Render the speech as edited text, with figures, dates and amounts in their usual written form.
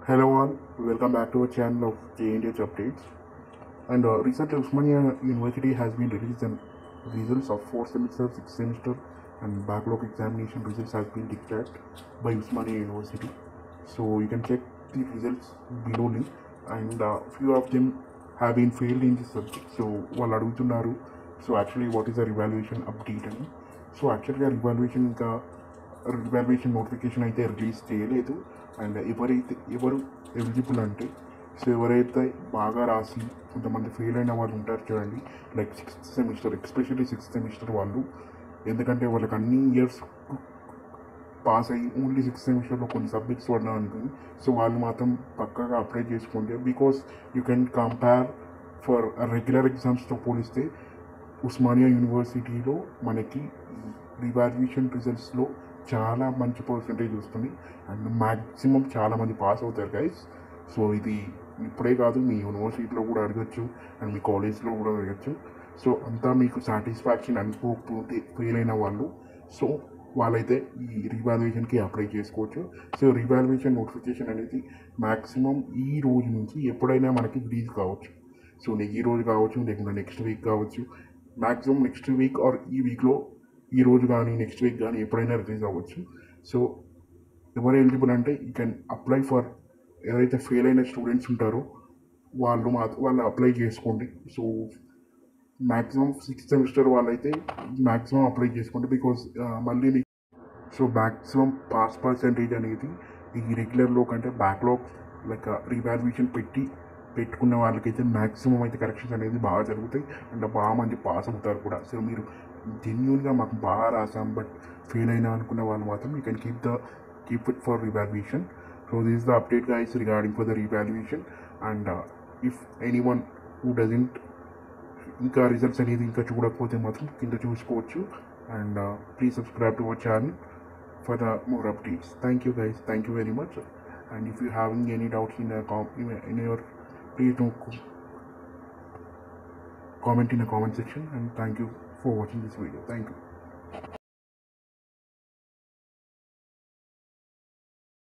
Hello all, welcome back to our channel of JNDH Updates. And recently, Usmania University has been released and results of 4th semester, 6th semester, and backlog examination results has been declared by Usmania University. So you can check the results below link, and few of them have been failed in this subject. So వాళ్ళు అడుగుతున్నారు. So actually, what is the evaluation update అని? So actually, our evaluation notification అయితే release చేయలేదు. And ఎవరు eligible అంటే, so ఎవరైతే బాగా రాసి కొంతమంది ఫెయిల్ అయిన వాళ్ళు ఉంటారు చూడండి, like 6th semester, especially 6th semester వాళ్ళు. ఎందుకంటే వాళ్ళకి అన్ని ఇయర్స్ పాస్ అయ్యి ఓన్లీ 6th సెమిస్టర్లో కొన్ని సబ్జెక్ట్స్ పడినా అనుకుని, సో వాళ్ళు మాత్రం పక్కగా అప్లై చేసుకోండి. Because you can compare for regular ఎగ్జామ్స్తో పోలిస్తే ఉస్మానియా యూనివర్సిటీలో మనకి రివాల్యుయేషన్ రిజల్ట్స్లో చాలా మంచి పర్సంటేజ్ వస్తుంది అండ్ మ్యాక్సిమం చాలామంది పాస్ అవుతారు గైస్. సో ఇది ఇప్పుడే కాదు, మీ యూనివర్సిటీలో కూడా అడగచ్చు అండ్ మీ కాలేజ్లో కూడా అడగచ్చు. సో అంతా మీకు సాటిస్ఫాక్షన్ అనుకోకపోతే ఫెయిల్ అయిన వాళ్ళు, సో వాళ్ళైతే ఈ రివాల్యుయేషన్కి అప్లై చేసుకోవచ్చు. సో రివాల్యుయేషన్ నోటిఫికేషన్ అనేది మ్యాక్సిమం ఈ రోజు నుంచి ఎప్పుడైనా మనకి రిలీజ్ కావచ్చు. సో ఈ రోజు కావచ్చు, లేకుంటే నెక్స్ట్ వీక్ కావచ్చు. మ్యాక్సిమం నెక్స్ట్ వీక్ ఆర్ ఈ వీక్లో, ఈ రోజు కానీ నెక్స్ట్ వీక్ కానీ ఎప్పుడైనా రిలీజ్ అవ్వచ్చు. సో ఎవరు ఎలిజిబుల్ అంటే యూ కెన్ అప్లై ఫర్, ఎవరైతే ఫెయిల్ అయిన స్టూడెంట్స్ ఉంటారో వాళ్ళు అప్లై చేసుకోండి. సో మ్యాక్సిమం 6th సెమిస్టర్ వాళ్ళైతే మ్యాక్సిమం అప్లై చేసుకోండి. బికాస్ మళ్ళీ మీకు సో మ్యాక్సిమం పాస్ పర్సంటేజ్ అనేది ఈ రెగ్యులర్లో కంటే బ్యాక్లాగ్ లైక్ రివాల్యుయేషన్ పెట్టుకున్న వాళ్ళకైతే మ్యాక్సిమం అయితే కరెక్షన్స్ అనేది బాగా జరుగుతాయి అండ్ బాగా మంది పాస్ అవుతారు కూడా. సో మీరు జెన్యూన్గా మాకు బాగా రాసాం బట్ ఫెయిల్ అయినా అనుకున్న వాళ్ళు మాత్రం you can keep it for revaluation. So this is the update guys regarding for the revaluation. And if anyone who doesn't ఇంకా రిజల్ట్స్ అనేది ఇంకా చూడకపోతే మాత్రం కింద చూసుకోవచ్చు. And please subscribe to our channel for the more updates. Thank you guys, thank you very much. And if you having any doubts in your, please do comment in the comment section. And thank you for watching this video. Thank you.